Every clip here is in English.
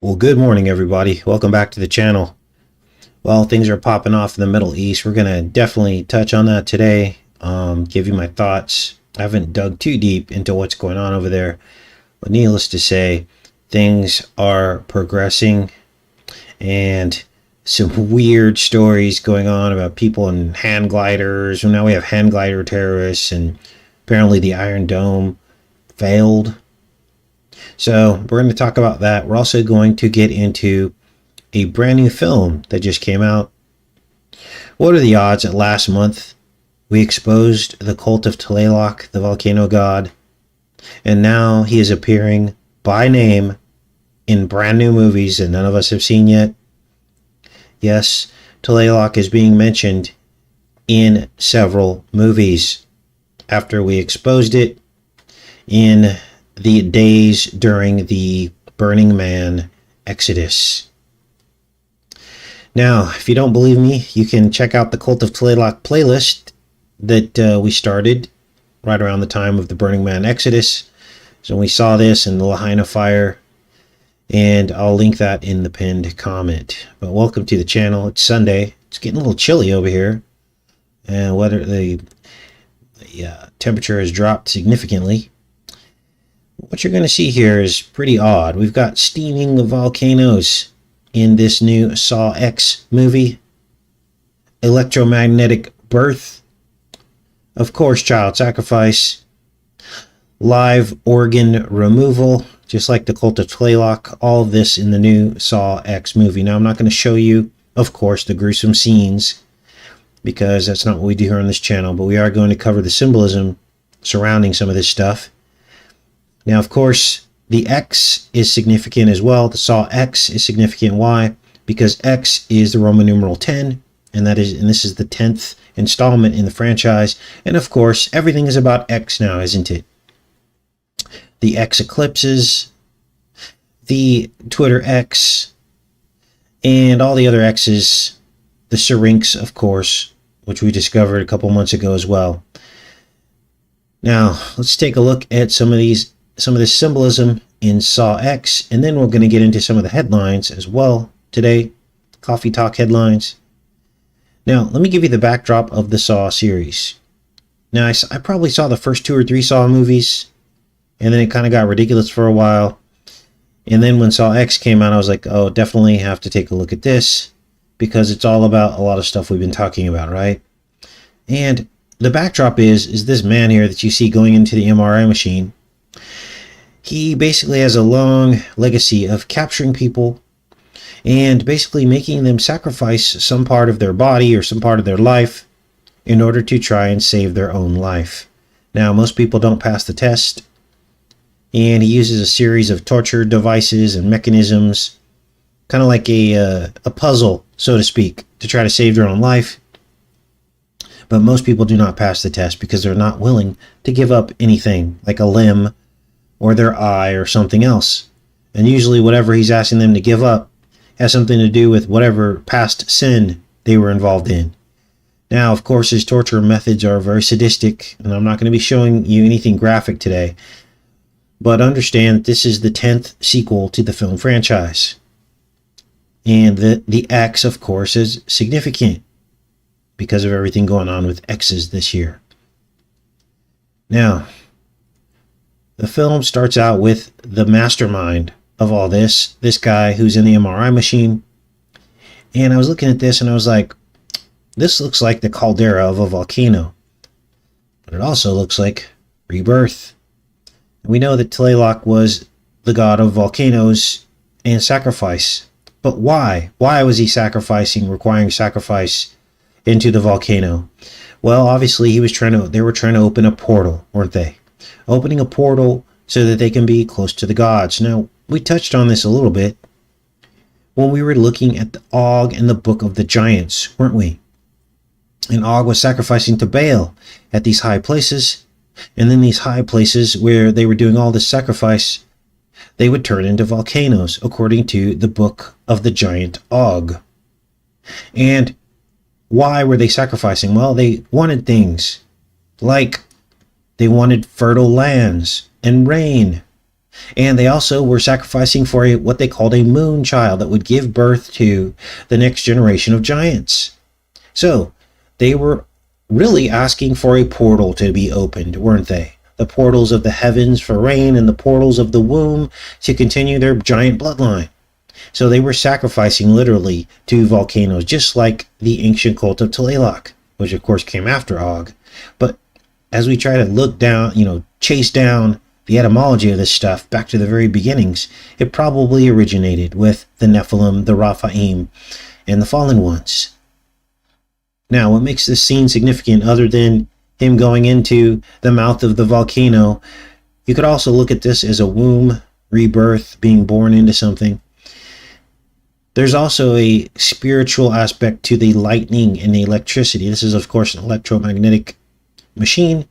Well, good morning, everybody. Welcome back to the channel. Well, things are popping off in the Middle East. We're going to definitely touch on that today, give you my thoughts. I haven't dug too deep into what's going on over there, but needless to say, things are progressing and some weird stories going on about people in hand gliders. Now we have hand glider terrorists, and apparently the Iron Dome failed. So we're going to talk about that. We're also going to get into a brand new film that just came out. What are the odds that last month we exposed the cult of Tlaloc, the volcano god, and now he is appearing by name in brand new movies that none of us have seen yet? Yes, Tlaloc is being mentioned in several movies after we exposed it in the days during the Burning Man Exodus. Now, if you don't believe me, you can check out the Cult of Tlaloc playlist that we started right around the time of the Burning Man Exodus. So we saw this in the Lahaina fire, and I'll link that in the pinned comment. But welcome to the channel. It's Sunday. It's getting a little chilly over here, and the temperature has dropped significantly. What you're going to see here is pretty odd. We've got steaming volcanoes in this new Saw X movie. Electromagnetic birth. Of course, child sacrifice. Live organ removal, just like the Cult of Tlaloc. All of this in the new Saw X movie. Now, I'm not going to show you, of course, the gruesome scenes, because that's not what we do here on this channel, but we are going to cover the symbolism surrounding some of this stuff. Now, of course, the X is significant as well. The Saw X is significant. Why? Because X is the Roman numeral 10, and this is the 10th installment in the franchise. And of course, everything is about X now, isn't it? The X eclipses, the Twitter X, and all the other X's. The Syrinx, of course, which we discovered a couple months ago as well. Now, let's take a look at some of this symbolism in Saw X, and then we're going to get into some of the headlines as well today, Coffee Talk headlines. Now, let me give you the backdrop of the Saw series. Now, I probably saw the first 2 or 3 Saw movies, and then it kind of got ridiculous for a while. And then when Saw X came out, I was like, oh, definitely have to take a look at this, because it's all about a lot of stuff we've been talking about, right? And the backdrop is this man here that you see going into the MRI machine. He basically has a long legacy of capturing people and basically making them sacrifice some part of their body or some part of their life in order to try and save their own life. Now, most people don't pass the test, and he uses a series of torture devices and mechanisms, kind of like a puzzle, so to speak, to try to save their own life. But most people do not pass the test because they're not willing to give up anything, like a limb or their eye or something else. And usually whatever he's asking them to give up has something to do with whatever past sin they were involved in. Now, of course, his torture methods are very sadistic, and I'm not going to be showing you anything graphic today. But understand this is the 10th sequel to the film franchise. And the X, of course, is significant because of everything going on with X's this year. Now, the film starts out with the mastermind of all this guy who's in the MRI machine. And I was looking at this and I was like, this looks like the caldera of a volcano. But it also looks like rebirth. And we know that Tlaloc was the god of volcanoes and sacrifice. But why? Why was he requiring sacrifice into the volcano? Well, obviously they were trying to open a portal, weren't they? Opening a portal so that they can be close to the gods. Now, we touched on this a little bit when we were looking at the Og and the Book of the Giants, weren't we? And Og was sacrificing to Baal at these high places, and then these high places where they were doing all this sacrifice, they would turn into volcanoes, according to the Book of the Giant Og. And why were they sacrificing? Well, they wanted things like they wanted fertile lands and rain And they also were sacrificing for what they called a moon child that would give birth to the next generation of giants. So they were really asking for a portal to be opened, weren't they? The portals of the heavens for rain and the portals of the womb to continue their giant bloodline. So they were sacrificing literally to volcanoes, just like the ancient cult of Tlaloc, which of course came after Og. But as we try to look down, chase down the etymology of this stuff back to the very beginnings, it probably originated with the Nephilim, the Raphaim, and the fallen ones. Now, what makes this scene significant other than him going into the mouth of the volcano, you could also look at this as a womb, rebirth, being born into something. There's also a spiritual aspect to the lightning and the electricity. This is, of course, an electromagnetic machine,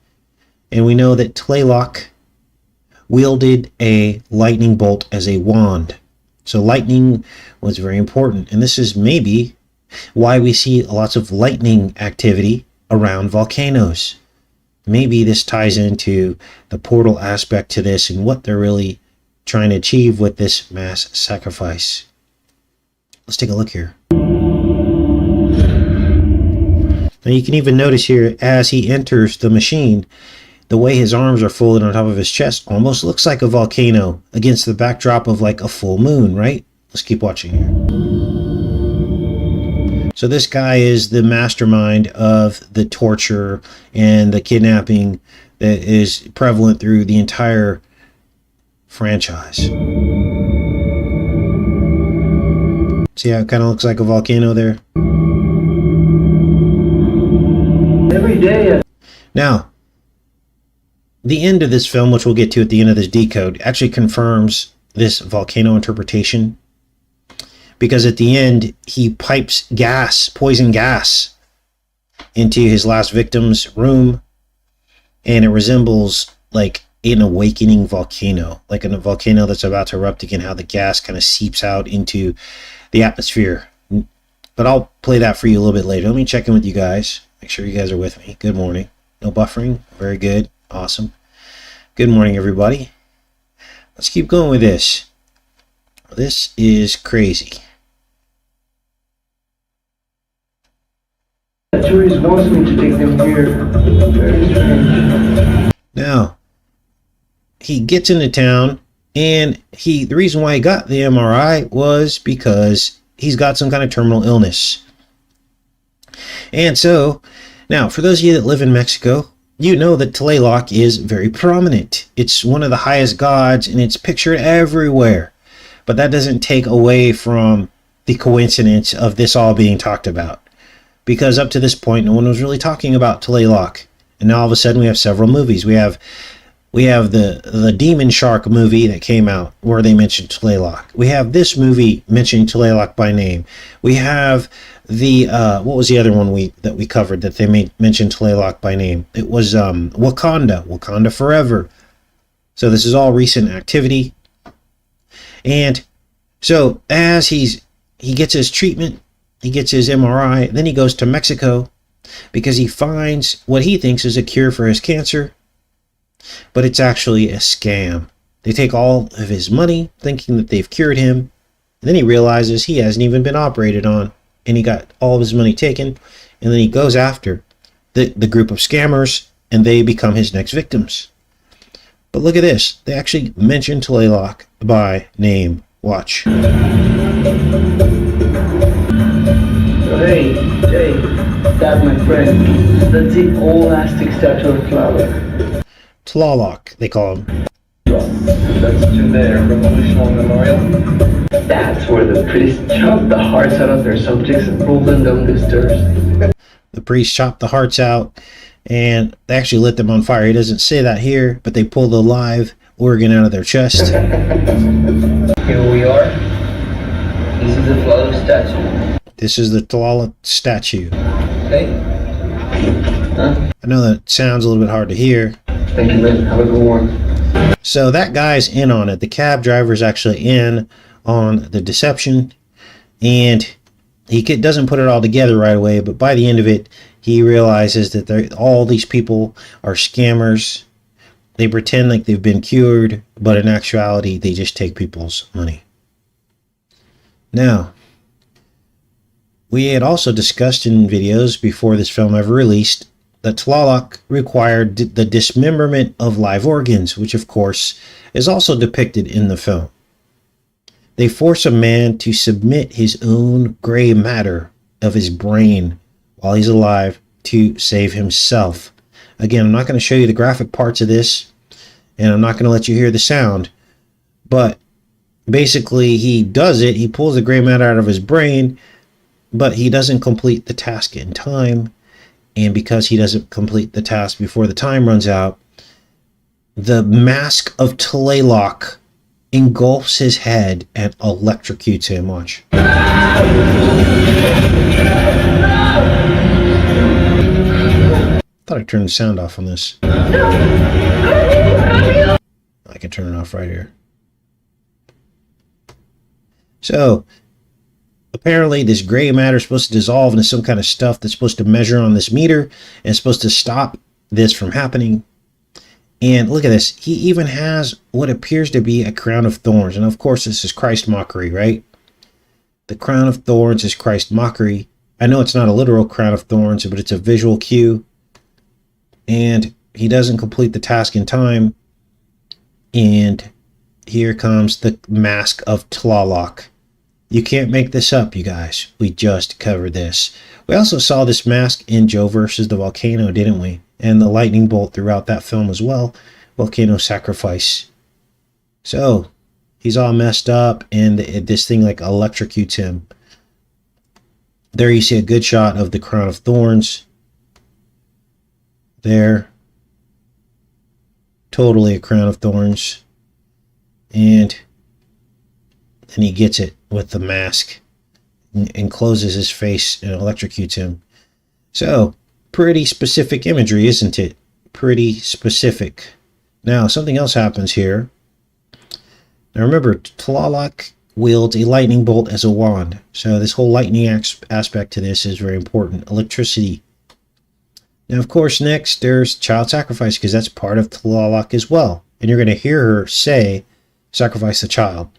and we know that Tlaloc wielded a lightning bolt as a wand. So lightning was very important, and this is maybe why we see lots of lightning activity around volcanoes. Maybe this ties into the portal aspect to this and what they're really trying to achieve with this mass sacrifice. Let's take a look here. Now you can even notice here as he enters the machine, the way his arms are folded on top of his chest almost looks like a volcano against the backdrop of like a full moon, right? Let's keep watching here. So this guy is the mastermind of the torture and the kidnapping that is prevalent through the entire franchise. See how it kind of looks like a volcano there? Every day. Now, the end of this film, which we'll get to at the end of this decode, actually confirms this volcano interpretation. Because at the end, he pipes gas, poison gas, into his last victim's room. And it resembles like an awakening volcano. Like a volcano that's about to erupt again, how the gas kind of seeps out into the atmosphere. But I'll play that for you a little bit later. Let me check in with you guys. Make sure you guys are with me. Good morning. No buffering. Very good. Awesome. Good morning, everybody. Let's keep going with this. This is crazy. The tourist wants me to take them here. Very strange. Now, he gets into town, and the reason why he got the MRI was because he's got some kind of terminal illness. And so, now, for those of you that live in Mexico, you know that Tlaloc is very prominent. It's one of the highest gods, and it's pictured everywhere. But that doesn't take away from the coincidence of this all being talked about. Because up to this point, no one was really talking about Tlaloc. And now all of a sudden we have several movies. We have the Demon Shark movie that came out where they mentioned Tlaloc. We have this movie mentioning Tlaloc by name. We have the what was the other one that we covered that they mentioned Tlaloc by name? It was Wakanda Forever. So this is all recent activity. And so as he gets his treatment, he gets his MRI, then he goes to Mexico because he finds what he thinks is a cure for his cancer, but it's actually a scam. They take all of his money thinking that they've cured him, and then he realizes he hasn't even been operated on, and he got all of his money taken, and then he goes after the group of scammers, and they become his next victims. But look at this. They actually mention Tlaloc by name. Watch. Hey, that's my friend. That's the olastic statue of Tlaloc. Tlaloc, they call him. That's to their revolutionary memorial. That's where the priests chop the hearts out of their subjects and roll them down the stairs. The priests chop the hearts out, and they actually lit them on fire. He doesn't say that here, but they pull the live organ out of their chest. Here we are. This is the Tlaloc statue. This is the Tlaloc statue. Hey. Huh? I know that sounds a little bit hard to hear. Thank you, man. Have a good one. So that guy's in on it. The cab driver's actually in on the deception, and he doesn't put it all together right away, but by the end of it, he realizes that all these people are scammers, they pretend like they've been cured, but in actuality, they just take people's money. Now, we had also discussed in videos before this film ever released that Tlaloc required the dismemberment of live organs, which of course is also depicted in the film. They force a man to submit his own gray matter of his brain while he's alive to save himself. Again, I'm not going to show you the graphic parts of this, and I'm not going to let you hear the sound, but basically he does it. He pulls the gray matter out of his brain, but he doesn't complete the task in time. And because he doesn't complete the task before the time runs out, the mask of Tlaloc engulfs his head and electrocutes him. Watch. Thought I'd turn the sound off on this. I can turn it off right here. So, apparently this gray matter is supposed to dissolve into some kind of stuff that's supposed to measure on this meter and it's supposed to stop this from happening. And look at this. He even has what appears to be a crown of thorns. And of course, this is Christ mockery, right? The crown of thorns is Christ mockery. I know it's not a literal crown of thorns, but it's a visual cue. And he doesn't complete the task in time. And here comes the mask of Tlaloc. You can't make this up, you guys. We just covered this. We also saw this mask in Joe versus the volcano, didn't we? And the lightning bolt throughout that film as well. Volcano sacrifice. So, he's all messed up, and this thing like electrocutes him. There you see a good shot of the crown of thorns. There. Totally a crown of thorns. And then he gets it with the mask and closes his face and electrocutes him. So, pretty specific imagery, isn't it? Pretty specific. Now, something else happens here. Now remember, Tlaloc wields a lightning bolt as a wand. So this whole lightning aspect to this is very important. Electricity. Now, of course, next there's child sacrifice, because that's part of Tlaloc as well. And you're going to hear her say, sacrifice the child.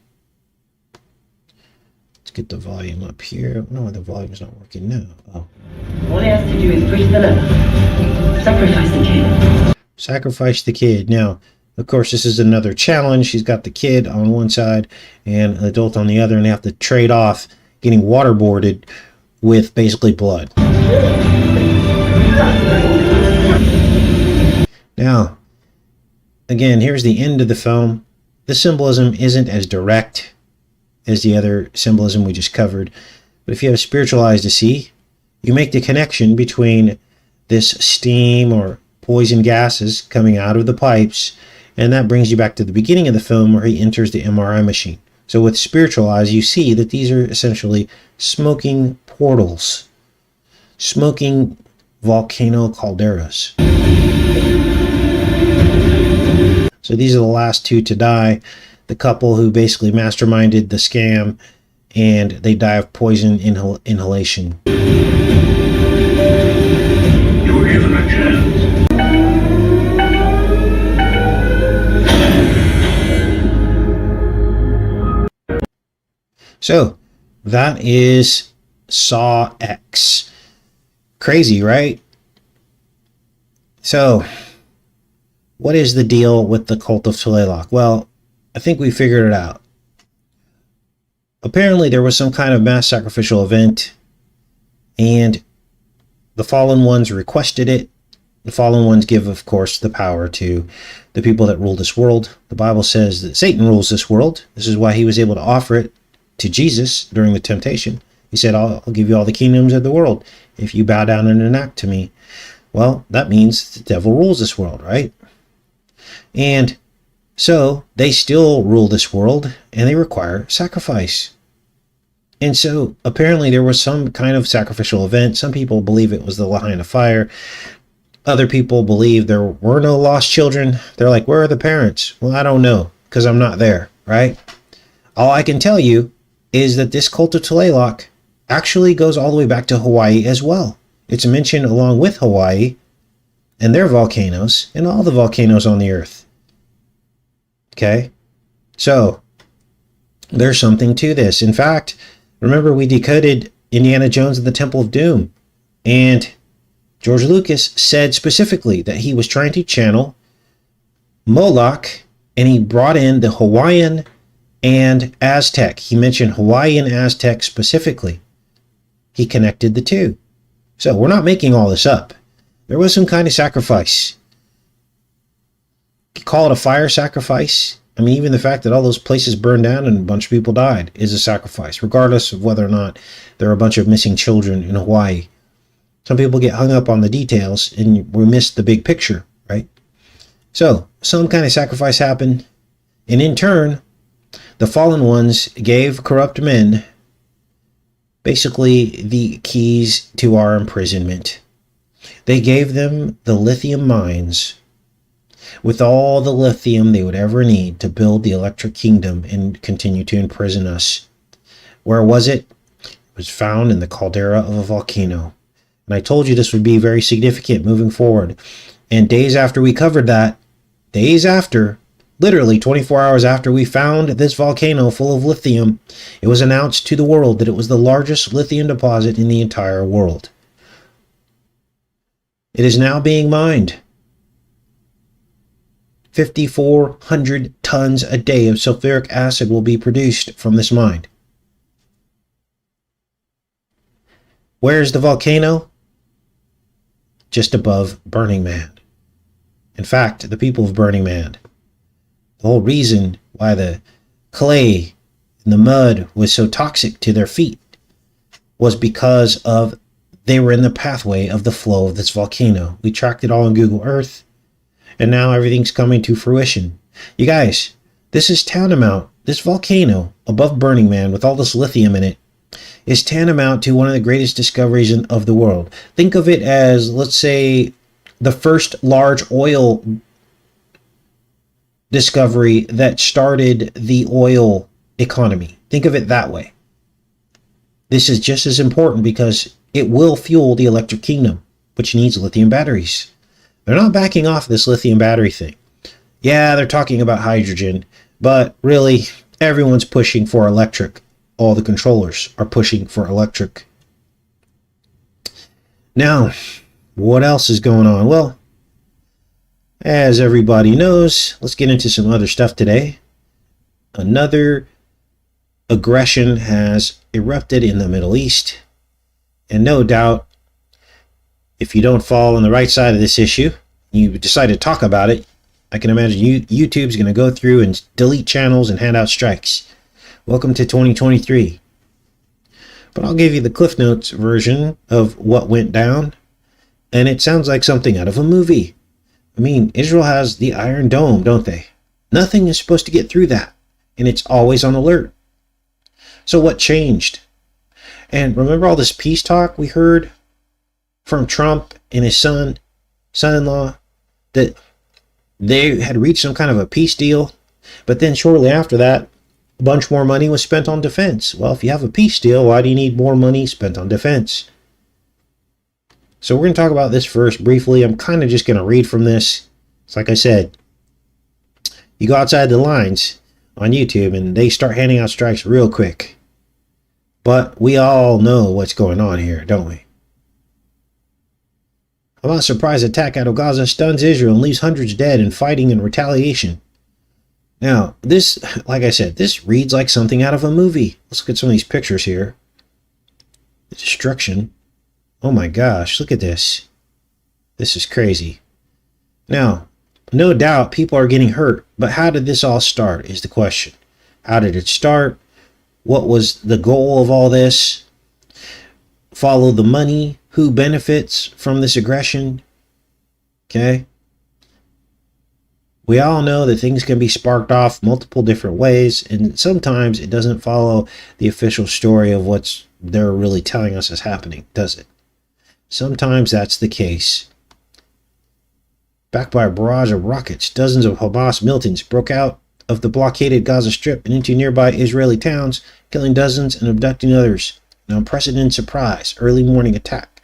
Let's get the volume up here. No, the volume's not working now. Oh. All he has to do is push the lever. Sacrifice the kid. Sacrifice the kid. Now, of course, this is another challenge. She's got the kid on one side and an adult on the other, and they have to trade off getting waterboarded with basically blood. Now, again, here's the end of the film. The symbolism isn't as direct as the other symbolism we just covered, but if you have spiritual eyes to see, you make the connection between this steam or poison gases coming out of the pipes, and that brings you back to the beginning of the film where he enters the MRI machine. So with spiritual eyes, you see that these are essentially smoking portals, smoking volcano calderas. So these are the last two to die. The couple who basically masterminded the scam, and they die of poison inhalation. You were given a chance. So that is Saw X. Crazy, right? So what is the deal with the cult of Tlaloc? Well, I think we figured it out. Apparently there was some kind of mass sacrificial event, and the fallen ones requested it. The fallen ones give, of course, the power to the people that rule this world. The Bible says that Satan rules this world. This is why he was able to offer it to Jesus during the temptation. He said, I'll give you all the kingdoms of the world if you bow down and enact to me. Well, that means the devil rules this world, right? And so they still rule this world, and they require sacrifice. And so apparently there was some kind of sacrificial event. Some people believe it was the line of fire. Other people believe there were no lost children. They're like, where are the parents? Well, I don't know, because I'm not there, right? All I can tell you is that this cult of Tlaloc actually goes all the way back to Hawaii as well. It's mentioned along with Hawaii and their volcanoes and all the volcanoes on the earth. Okay? So, there's something to this. In fact, remember we decoded Indiana Jones and the Temple of Doom. And George Lucas said specifically that he was trying to channel Moloch, and he brought in the Hawaiian and Aztec. He mentioned Hawaii and Aztec specifically. He connected the two. So we're not making all this up. There was some kind of sacrifice. You call it a fire sacrifice. I mean, even the fact that all those places burned down and a bunch of people died is a sacrifice, regardless of whether or not there are a bunch of missing children in Hawaii. Some people get hung up on the details and we miss the big picture, right? So some kind of sacrifice happened. And in turn, the fallen ones gave corrupt men basically the keys to our imprisonment. They gave them the lithium mines with all the lithium they would ever need to build the electric kingdom and continue to imprison us. Where was it? It was found in the caldera of a volcano. And I told you this would be very significant moving forward. And days after we covered that, days after, literally 24 hours after we found this volcano full of lithium, it was announced to the world that it was the largest lithium deposit in the entire world. It is now being mined. 5,400 tons a day of sulfuric acid will be produced from this mine. Where's the volcano? Just above Burning Man. In fact, the people of Burning Man, the whole reason why the clay and the mud was so toxic to their feet was because of they were in the pathway of the flow of this volcano. We tracked it all on Google Earth, and now everything's coming to fruition. You guys, this is tantamount. This volcano above Burning Man with all this lithium in it is tantamount to one of the greatest discoveries of the world. Think of it as, let's say, the first large oil discovery that started the oil economy. Think of it that way. This is just as important because it will fuel the electric kingdom, which needs lithium batteries. They're not backing off this lithium battery thing. Yeah, they're talking about hydrogen, but really, everyone's pushing for electric. All the controllers are pushing for electric. Now, what else is going on? Well, as everybody knows, let's get into some other stuff today. Another aggression has erupted in the Middle East. And no doubt, if you don't fall on the right side of this issue, you decide to talk about it, I can imagine YouTube's going to go through and delete channels and hand out strikes. Welcome to 2023. But I'll give you the Cliff Notes version of what went down. And it sounds like something out of a movie. I mean, Israel has the Iron Dome, don't they? Nothing is supposed to get through that. And it's always on alert. So what changed? And remember all this peace talk we heard from Trump and his son-in-law, that they had reached some kind of a peace deal. But then shortly after that, a bunch more money was spent on defense. Well, if you have a peace deal, why do you need more money spent on defense? So we're going to talk about this first briefly. I'm kind of just going to read from this. It's like I said, you go outside the lines on YouTube and they start handing out strikes real quick. But we all know what's going on here, don't we? Hamas surprise attack out of Gaza stuns Israel and leaves hundreds dead and fighting in retaliation. Now, this, like I said, this reads like something out of a movie. Let's look at some of these pictures here. The destruction. Oh my gosh, look at this. This is crazy. Now, no doubt people are getting hurt, but how did this all start is the question. How did it start? What was the goal of all this? Follow the money. Who benefits from this aggression? Okay. We all know that things can be sparked off multiple different ways, and sometimes it doesn't follow the official story of what's they're really telling us is happening, does it? Sometimes that's the case. Backed by a barrage of rockets, dozens of Hamas militants broke out of the blockaded Gaza Strip and into nearby Israeli towns, killing dozens and abducting others. An unprecedented surprise early morning attack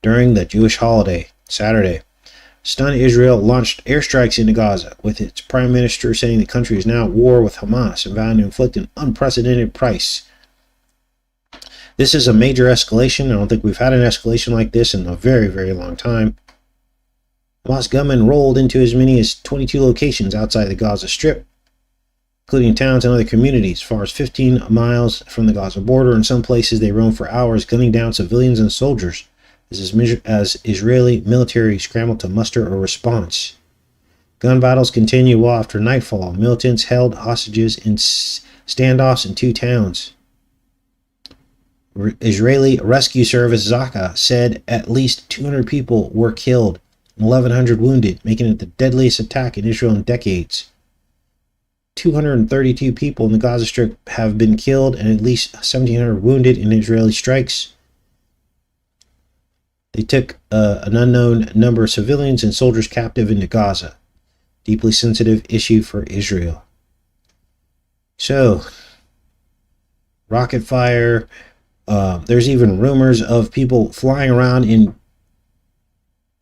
during the Jewish holiday, Saturday. stunned Israel launched airstrikes into Gaza, with its prime minister saying the country is now at war with Hamas and vowing to inflict an unprecedented price. This is a major escalation. I don't think we've had an escalation like this in a very, very long time. Hamas gunmen rolled into as many as 22 locations outside the Gaza Strip, including towns and other communities, as far as 15 miles from the Gaza border. In some places, they roamed for hours, gunning down civilians and soldiers as Israeli military scrambled to muster a response. Gun battles continued well after nightfall. Militants held hostages in standoffs in 2 towns. Israeli rescue service Zaka said at least 200 people were killed and 1,100 wounded, making it the deadliest attack in Israel in decades. 232 people in the Gaza Strip have been killed and at least 1,700 wounded in Israeli strikes. They took an unknown number of civilians and soldiers captive into Gaza. Deeply sensitive issue for Israel. So, rocket fire. There's even rumors of people flying around in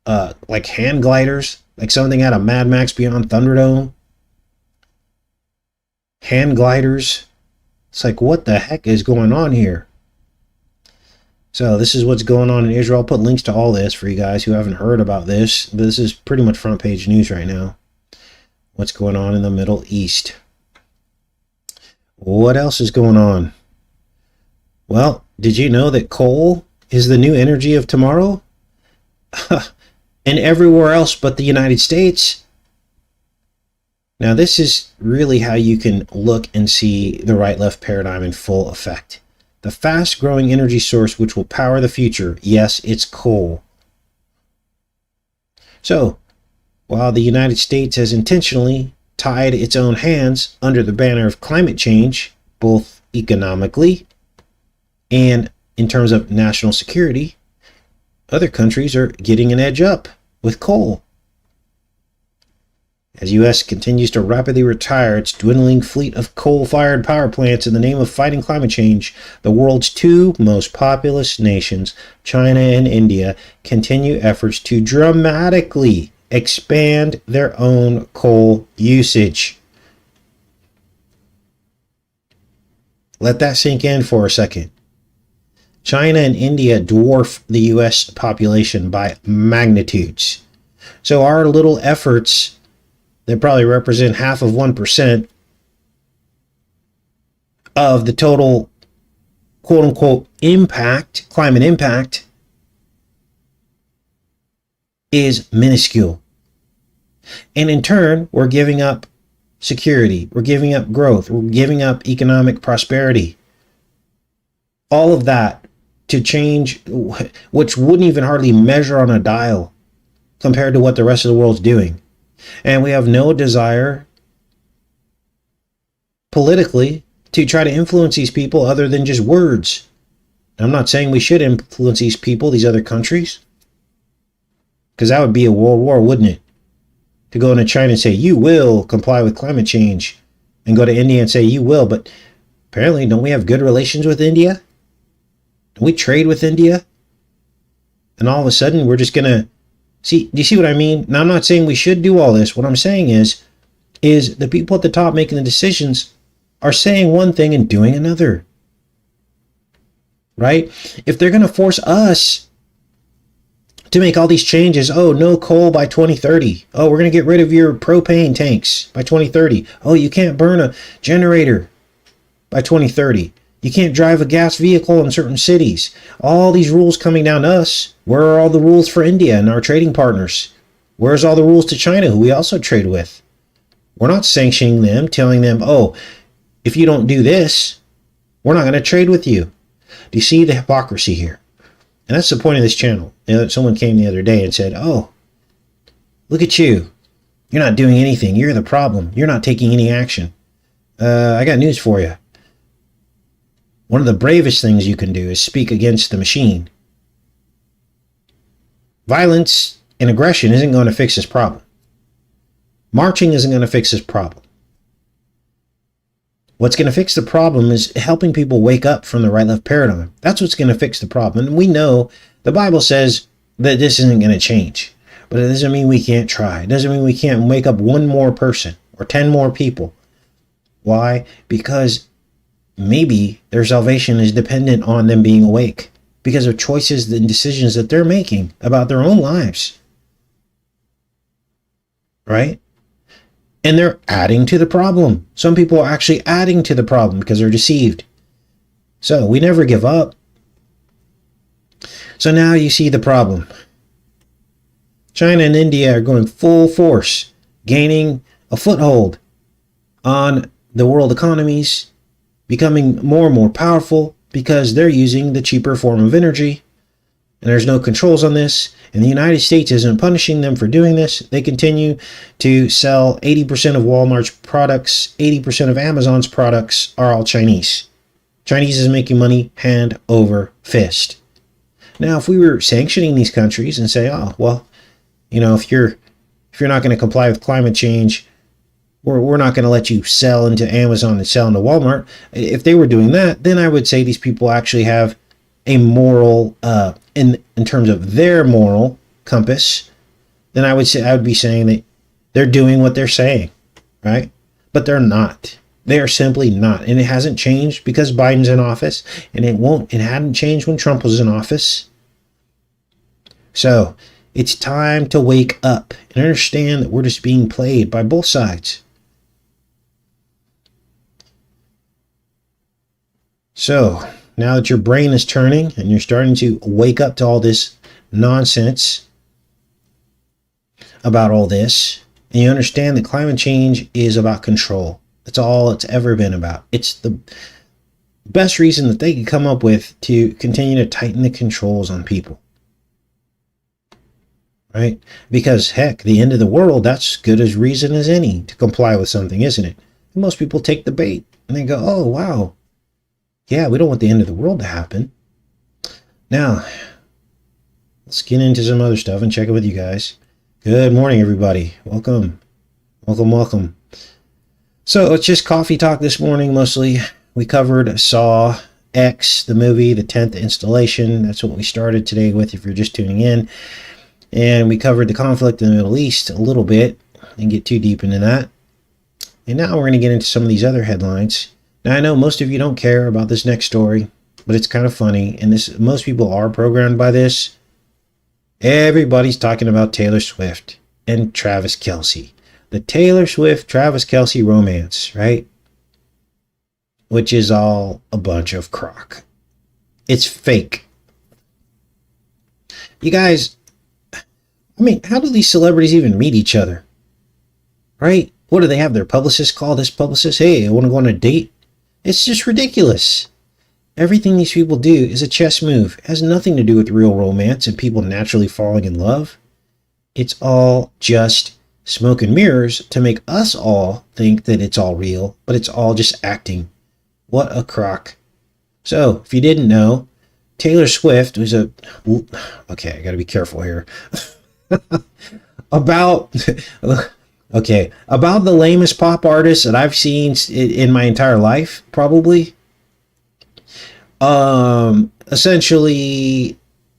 like hand gliders, like something out of Mad Max Beyond Thunderdome. Hand gliders. It's like, what the heck is going on here? So this is what's going on in Israel. I'll put links to all this for you guys who haven't heard about this. This is pretty much front page news right now. What's going on in the Middle East? What else is going on? Well, did you know that coal is the new energy of tomorrow? And everywhere else but the United States. Now, this is really how you can look and see the right-left paradigm in full effect. The fast-growing energy source which will power the future, yes, it's coal. So, while the United States has intentionally tied its own hands under the banner of climate change, both economically and in terms of national security, other countries are getting an edge up with coal. As U.S. continues to rapidly retire its dwindling fleet of coal-fired power plants in the name of fighting climate change, the world's 2 most populous nations, China and India, continue efforts to dramatically expand their own coal usage. Let that sink in for a second. China and India dwarf the U.S. population by magnitudes. So our little efforts that probably represent half of 1% of the total quote-unquote impact, climate impact, is minuscule. And in turn, we're giving up security, we're giving up growth, we're giving up economic prosperity. All of that to change, which wouldn't even hardly measure on a dial compared to what the rest of the world's doing. And we have no desire politically to try to influence these people other than just words. I'm not saying we should influence these people, these other countries, because that would be a world war, wouldn't it? To go into China and say, you will comply with climate change, and go to India and say, you will. But apparently, don't we have good relations with India? Don't we trade with India? And all of a sudden, we're just going to see, do you see what I mean? Now, I'm not saying we should do all this. What I'm saying is the people at the top making the decisions are saying one thing and doing another. Right? If they're going to force us to make all these changes, oh, no coal by 2030. Oh, we're going to get rid of your propane tanks by 2030. Oh, you can't burn a generator by 2030. You can't drive a gas vehicle in certain cities. All these rules coming down to us. Where are all the rules for India and our trading partners? Where's all the rules to China, who we also trade with? We're not sanctioning them, telling them, oh, if you don't do this, we're not going to trade with you. Do you see the hypocrisy here? And that's the point of this channel. Someone came the other day and said, oh, look at you. You're not doing anything. You're the problem. You're not taking any action. I got news for you. One of the bravest things you can do is speak against the machine. Violence and aggression isn't going to fix this problem. Marching isn't going to fix this problem. What's going to fix the problem is helping people wake up from the right-left paradigm. That's what's going to fix the problem. And we know the Bible says that this isn't going to change. But it doesn't mean we can't try. It doesn't mean we can't wake up one more person or 10 more people. Why? Because maybe their salvation is dependent on them being awake because of choices and decisions that they're making about their own lives. Right? And they're adding to the problem. Some people are actually adding to the problem because they're deceived. So we never give up. So now you see the problem. China and India are going full force, gaining a foothold on the world economies, becoming more and more powerful because they're using the cheaper form of energy. And there's no controls on this. And the United States isn't punishing them for doing this. They continue to sell 80% of Walmart's products, 80% of Amazon's products are all Chinese. Chinese is making money hand over fist. Now, if we were sanctioning these countries and say, oh, well, you know, if you're not going to comply with climate change, we're not going to let you sell into Amazon and sell into Walmart. If they were doing that, then I would say these people actually have a moral, in terms of their moral compass, then I would be saying that they're doing what they're saying, right? But they're not. They are simply not. And it hasn't changed because Biden's in office, and it hadn't changed when Trump was in office. So it's time to wake up and understand that we're just being played by both sides. So now that your brain is turning and you're starting to wake up to all this nonsense about all this, and you understand that climate change is about control. That's all it's ever been about. It's the best reason that they could come up with to continue to tighten the controls on people. Right? Because heck, the end of the world, that's good as reason as any to comply with something, isn't it? And most people take the bait and they go, oh, wow. Yeah, we don't want the end of the world to happen. Now, let's get into some other stuff and check it with you guys. Good morning, everybody. Welcome. Welcome. So it's just coffee talk this morning, mostly. We covered Saw X, the movie, the 10th installation. That's what we started today with if you're just tuning in. And we covered the conflict in the Middle East a little bit. Didn't get too deep into that. And now we're going to get into some of these other headlines. Now, I know most of you don't care about this next story, but it's kind of funny. And most people are programmed by this. Everybody's talking about Taylor Swift and Travis Kelce. The Taylor Swift-Travis Kelce romance, right? Which is all a bunch of crock. It's fake. You guys, I mean, how do these celebrities even meet each other? Right? What do they have their publicist call this publicist? Hey, I want to go on a date. It's just ridiculous. Everything these people do is a chess move. It has nothing to do with real romance and people naturally falling in love. It's all just smoke and mirrors to make us all think that it's all real, but it's all just acting. What a crock. So, if you didn't know, Taylor Swift was okay, I gotta be careful here. About the lamest pop artist that I've seen in my entire life, probably. Essentially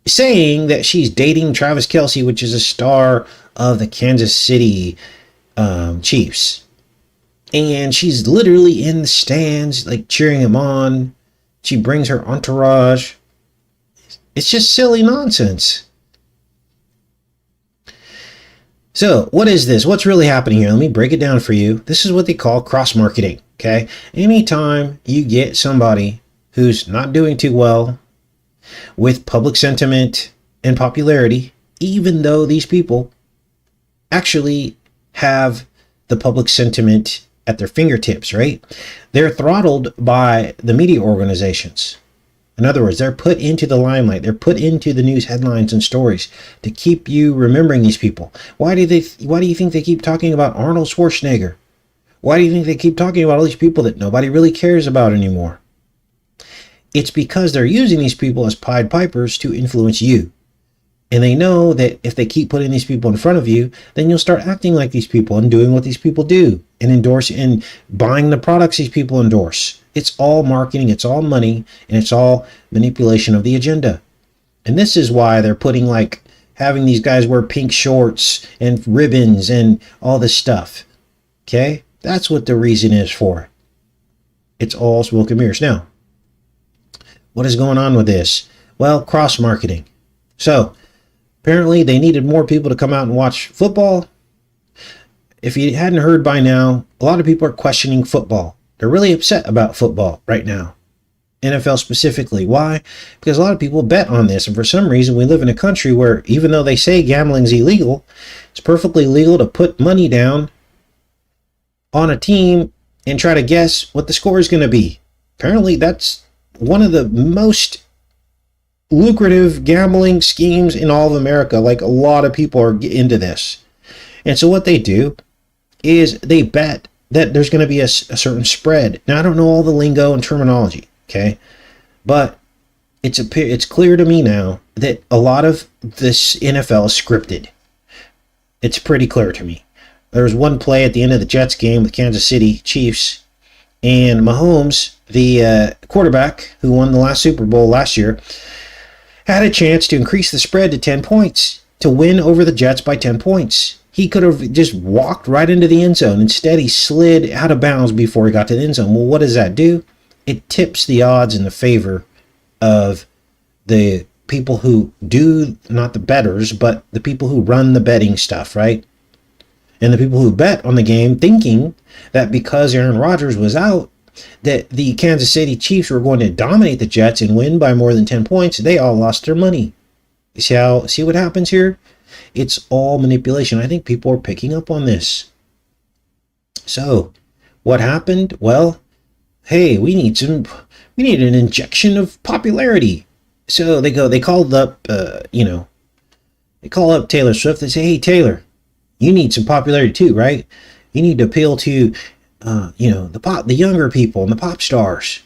saying that she's dating Travis Kelce, which is a star of the Kansas City Chiefs. And she's literally in the stands, like cheering him on. She brings her entourage. It's just silly nonsense. So, what is this? What's really happening here? Let me break it down for you. This is what they call cross-marketing, okay? Anytime you get somebody who's not doing too well with public sentiment and popularity, even though these people actually have the public sentiment at their fingertips, right? They're throttled by the media organizations. In other words, they're put into the limelight. They're put into the news headlines and stories to keep you remembering these people. Why do you think they keep talking about Arnold Schwarzenegger? Why do you think they keep talking about all these people that nobody really cares about anymore? It's because they're using these people as Pied Pipers to influence you. And they know that if they keep putting these people in front of you, then you'll start acting like these people and doing what these people do and endorse and buying the products these people endorse. It's all marketing, it's all money, and it's all manipulation of the agenda. And this is why they're putting having these guys wear pink shorts and ribbons and all this stuff. Okay? That's what the reason is for it. It's all smoke and mirrors. Now, what is going on with this? Well, cross-marketing. So, apparently they needed more people to come out and watch football. If you hadn't heard by now, a lot of people are questioning football. They're really upset about football right now. NFL specifically. Why? Because a lot of people bet on this. And for some reason, we live in a country where even though they say gambling's illegal, it's perfectly legal to put money down on a team and try to guess what the score is going to be. Apparently, that's one of the most lucrative gambling schemes in all of America. Like, a lot of people are into this. And so what they do is they bet that there's going to be a certain spread. Now, I don't know all the lingo and terminology, okay? But it's clear to me now that a lot of this NFL is scripted. It's pretty clear to me. There was one play at the end of the Jets game with Kansas City Chiefs, and Mahomes, the quarterback who won the last Super Bowl last year, had a chance to increase the spread to 10 points, to win over the Jets by 10 points. He could have just walked right into the end zone. Instead, he slid out of bounds before he got to the end zone. Well, what does that do? It tips the odds in the favor of the people who do, not the bettors, but the people who run the betting stuff, right? And the people who bet on the game thinking that because Aaron Rodgers was out, that the Kansas City Chiefs were going to dominate the Jets and win by more than 10 points, they all lost their money. You see what happens here? It's all manipulation. I think people are picking up on this. So, what happened? Well, hey, we need an injection of popularity. So they called up, they call up Taylor Swift. They say, hey, Taylor, you need some popularity too, right? You need to appeal to, the younger people and the pop stars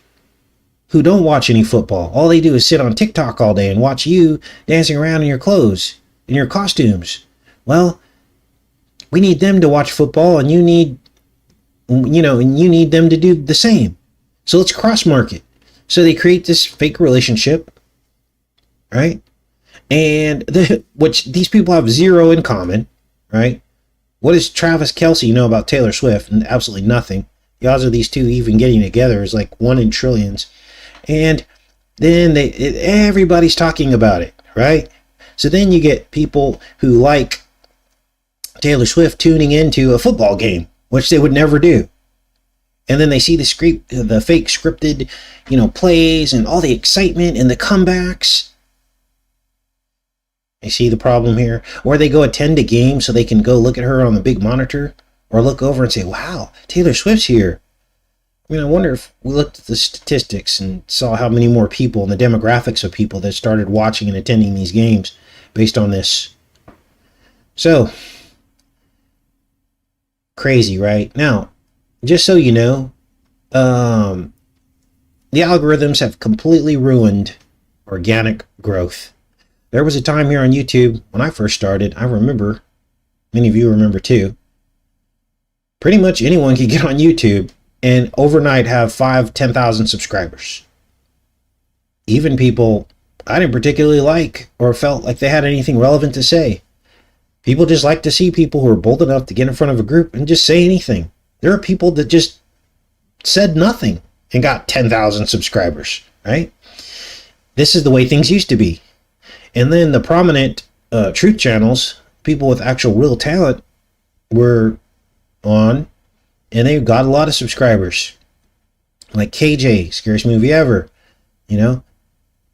who don't watch any football. All they do is sit on TikTok all day and watch you dancing around in your clothes, in your costumes. Well, we need them to watch football, and you need them to do the same. So let's cross market. So they create this fake relationship, right? And which these people have zero in common, right? What does Travis Kelce know about Taylor Swift? Absolutely nothing. The odds of these two even getting together is like 1 in trillions. And then everybody's talking about it, right? So then you get people who like Taylor Swift tuning into a football game, which they would never do. And then they see the fake scripted, plays and all the excitement and the comebacks. You see the problem here? Or they go attend a game so they can go look at her on the big monitor, or look over and say, wow, Taylor Swift's here. I wonder if we looked at the statistics and saw how many more people and the demographics of people that started watching and attending these games based on this. So, crazy, right? Now, just so you know, the algorithms have completely ruined organic growth. There was a time here on YouTube when I first started, I remember, many of you remember too, pretty much anyone could get on YouTube and overnight have 10,000 subscribers. Even people I didn't particularly like or felt like they had anything relevant to say. People just like to see people who are bold enough to get in front of a group and just say anything. There are people that just said nothing and got 10,000 subscribers, right? This is the way things used to be. And then the prominent truth channels, people with actual real talent, were on, and they got a lot of subscribers. Like KJ, Scariest Movie Ever,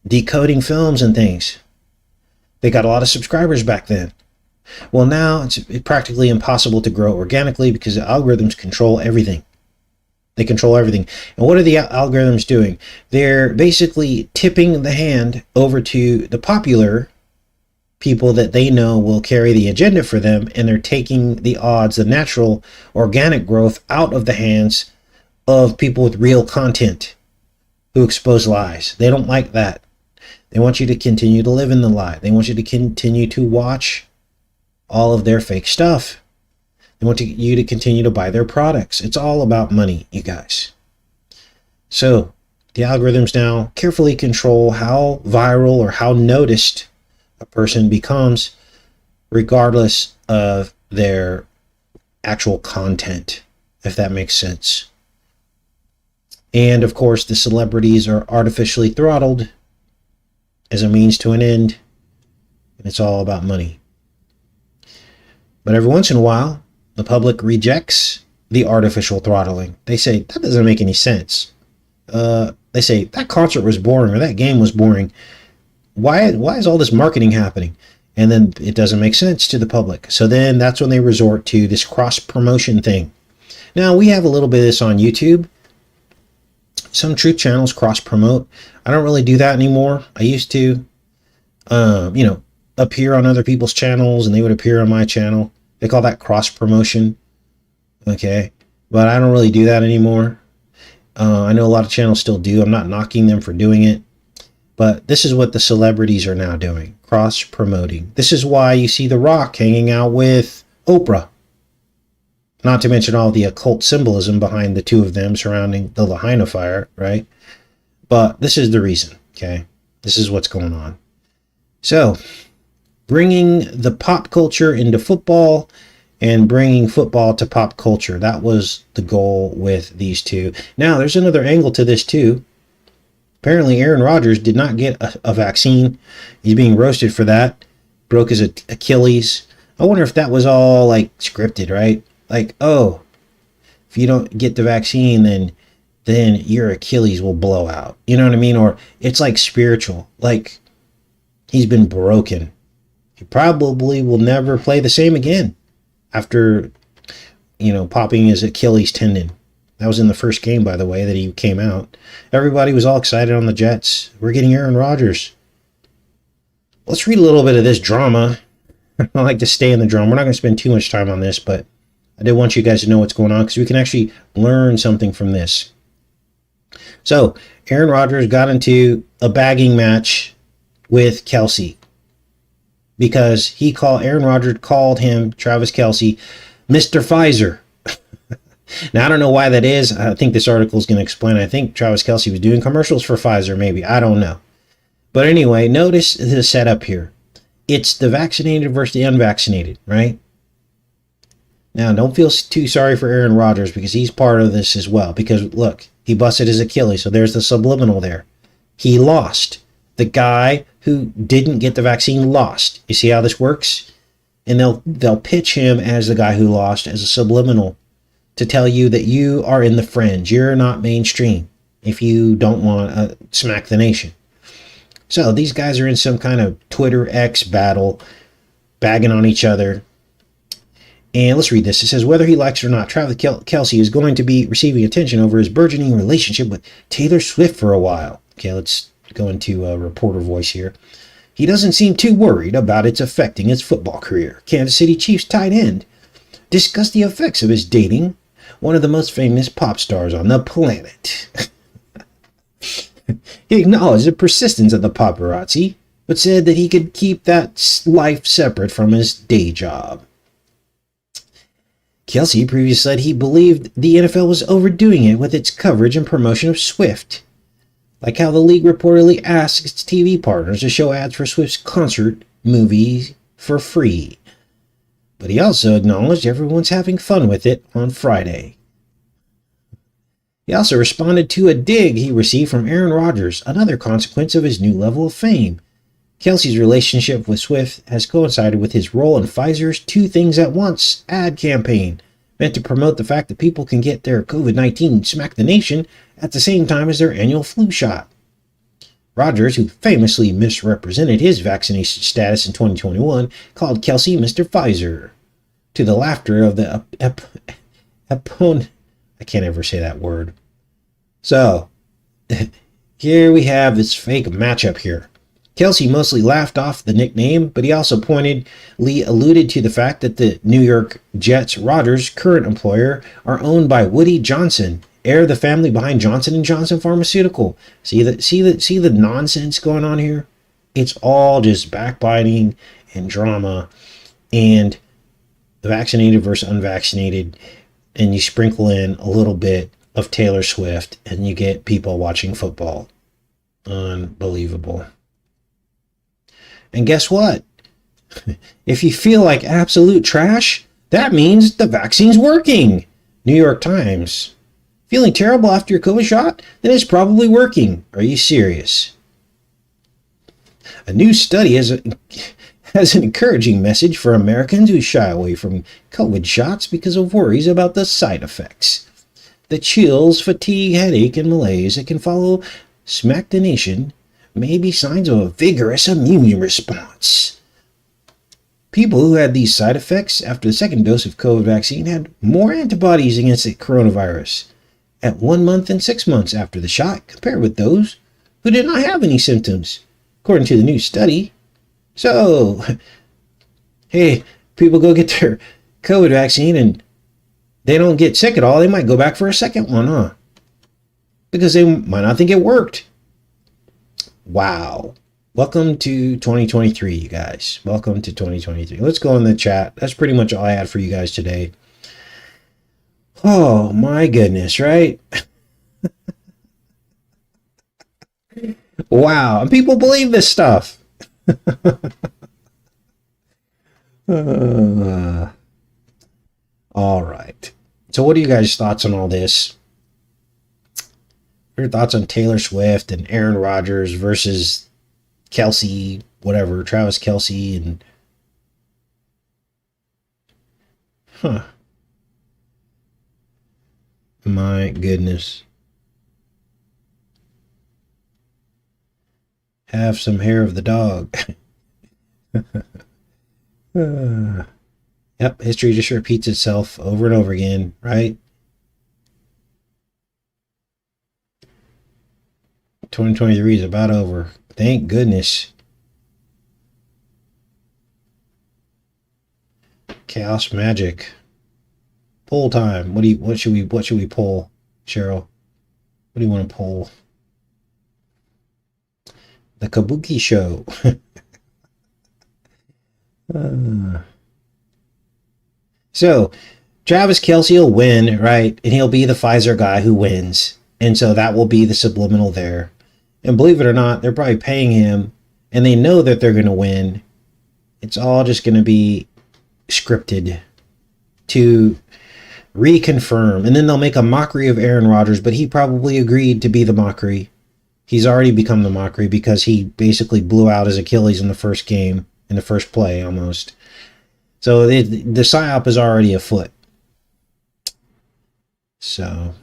decoding films and things. They got a lot of subscribers back then. Well, now it's practically impossible to grow organically because the algorithms control everything. They control everything. And what are the algorithms doing? They're basically tipping the hand over to the popular people that they know will carry the agenda for them, and they're taking the odds, the natural organic growth, out of the hands of people with real content who expose lies. They don't like that. They want you to continue to live in the lie. They want you to continue to watch all of their fake stuff. They want you to continue to buy their products. It's all about money, you guys. So the algorithms now carefully control how viral or how noticed a person becomes regardless of their actual content, if that makes sense. And of course, the celebrities are artificially throttled as a means to an end, and it's all about money. But every once in a while, the public rejects the artificial throttling. They say, that doesn't make any sense. They say, that concert was boring, or that game was boring. Why is all this marketing happening? And then it doesn't make sense to the public. So then that's when they resort to this cross-promotion thing. Now, we have a little bit of this on YouTube. Some truth channels cross-promote. I don't really do that anymore. I used to, appear on other people's channels, and they would appear on my channel. They call that cross-promotion. Okay. But I don't really do that anymore. I know a lot of channels still do. I'm not knocking them for doing it. But this is what the celebrities are now doing. Cross-promoting. This is why you see The Rock hanging out with Oprah. Not to mention all the occult symbolism behind the two of them surrounding the Lahaina fire, right? But this is the reason, okay? This is what's going on. So, bringing the pop culture into football and bringing football to pop culture. That was the goal with these two. Now, there's another angle to this too. Apparently, Aaron Rodgers did not get a vaccine. He's being roasted for that. Broke his Achilles. I wonder if that was all like scripted, right? Like, oh, if you don't get the vaccine, then your Achilles will blow out. You know what I mean? Or it's like spiritual. Like, he's been broken. He probably will never play the same again after, popping his Achilles tendon. That was in the first game, by the way, that he came out. Everybody was all excited on the Jets. We're getting Aaron Rodgers. Let's read a little bit of this drama. I like to stay in the drama. We're not going to spend too much time on this, but I did want you guys to know what's going on because we can actually learn something from this. So, Aaron Rodgers got into a bagging match with Kelsey because Aaron Rodgers called him, Travis Kelsey, Mr. Pfizer. Now, I don't know why that is. I think this article is going to explain. I think Travis Kelsey was doing commercials for Pfizer, maybe. I don't know. But anyway, notice the setup here. It's the vaccinated versus the unvaccinated, right? Now, don't feel too sorry for Aaron Rodgers because he's part of this as well. Because, look, he busted his Achilles, so there's the subliminal there. He lost. The guy who didn't get the vaccine lost. You see how this works? And they'll pitch him as the guy who lost as a subliminal to tell you that you are in the fringe. You're not mainstream if you don't want to smack the nation. So these guys are in some kind of Twitter X battle, bagging on each other. And let's read this. It says, whether he likes it or not, Travis Kelsey is going to be receiving attention over his burgeoning relationship with Taylor Swift for a while. Okay, let's go into a reporter voice here. He doesn't seem too worried about it affecting his football career. Kansas City Chiefs tight end discussed the effects of his dating one of the most famous pop stars on the planet. He acknowledged the persistence of the paparazzi, but said that he could keep that life separate from his day job. Kelsey previously said he believed the NFL was overdoing it with its coverage and promotion of Swift, like how the league reportedly asked its TV partners to show ads for Swift's concert movie for free. But he also acknowledged everyone's having fun with it on Friday. He also responded to a dig he received from Aaron Rodgers, another consequence of his new level of fame. Kelsey's relationship with Swift has coincided with his role in Pfizer's Two Things at Once ad campaign, meant to promote the fact that people can get their COVID-19 smack the nation at the same time as their annual flu shot. Rodgers, who famously misrepresented his vaccination status in 2021, called Kelsey Mr. Pfizer, to the laughter of the I can't ever say that word. So, here we have this fake matchup here. Kelsey mostly laughed off the nickname, but he also pointedly alluded to the fact that the New York Jets, Rodgers' current employer, are owned by Woody Johnson, heir of the family behind Johnson & Johnson Pharmaceutical. See the nonsense going on here? It's all just backbiting and drama and the vaccinated versus unvaccinated, and you sprinkle in a little bit of Taylor Swift and you get people watching football. Unbelievable. And guess what? If you feel like absolute trash, that means the vaccine's working. New York Times. Feeling terrible after your COVID shot? Then it's probably working. Are you serious? A new study has an encouraging message for Americans who shy away from COVID shots because of worries about the side effects. The chills, fatigue, headache, and malaise that can follow smack the nation may be signs of a vigorous immune response. People who had these side effects after the second dose of COVID vaccine had more antibodies against the coronavirus at 1 month and 6 months after the shot compared with those who did not have any symptoms, according to the new study. So, hey, people go get their COVID vaccine and they don't get sick at all. They might go back for a second one, huh? Because they might not think it worked. Wow. Welcome to 2023, you guys. Welcome to 2023. Let's go in the chat. That's pretty much all I had for you guys today. Oh, my goodness, right? Wow. And people believe this stuff. All right. So what are you guys' thoughts on all this? What are your thoughts on Taylor Swift and Aaron Rodgers versus Kelsey, whatever, Travis Kelsey, and my goodness. Have some hair of the dog. Yep, history just repeats itself over and over again, right? 2023 is about over. Thank goodness. Chaos magic. Poll time. What should we poll, Cheryl? What do you want to poll? The Kabuki Show. So, Travis Kelsey will win, right? And he'll be the Pfizer guy who wins. And so that will be the subliminal there. And believe it or not, they're probably paying him. And they know that they're going to win. It's all just going to be scripted to reconfirm. And then they'll make a mockery of Aaron Rodgers. But he probably agreed to be the mockery. He's already become the mockery because he basically blew out his Achilles in the first game. In the first play, almost. So the psyop is already afoot. So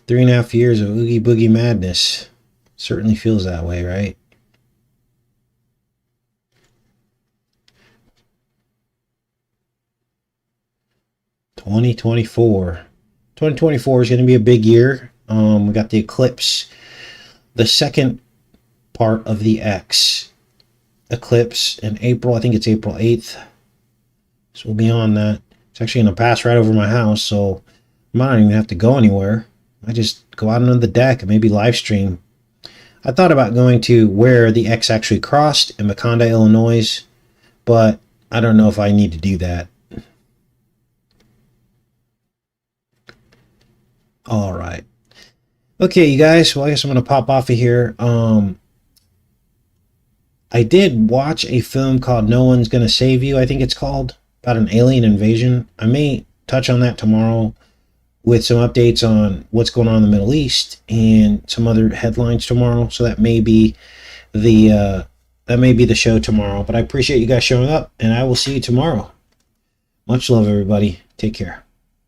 3.5 years of oogie boogie madness. Certainly feels that way, right? $2024 is going to be a big year. We got the eclipse, the second part of the X eclipse in April. I think it's April 8th. So we'll be on that. It's actually going to pass right over my house, so I might not even have to go anywhere. I just go out on the deck and maybe live stream. I thought about going to where the X actually crossed in Maconda, Illinois, but I don't know if I need to do that. All right. Okay, you guys. Well, I guess I'm going to pop off of here. I did watch a film called No One's Gonna Save You, I think it's called, about an alien invasion. I may touch on that tomorrow with some updates on what's going on in the Middle East and some other headlines tomorrow. So that may be the show tomorrow. But I appreciate you guys showing up, and I will see you tomorrow. Much love, everybody. Take care.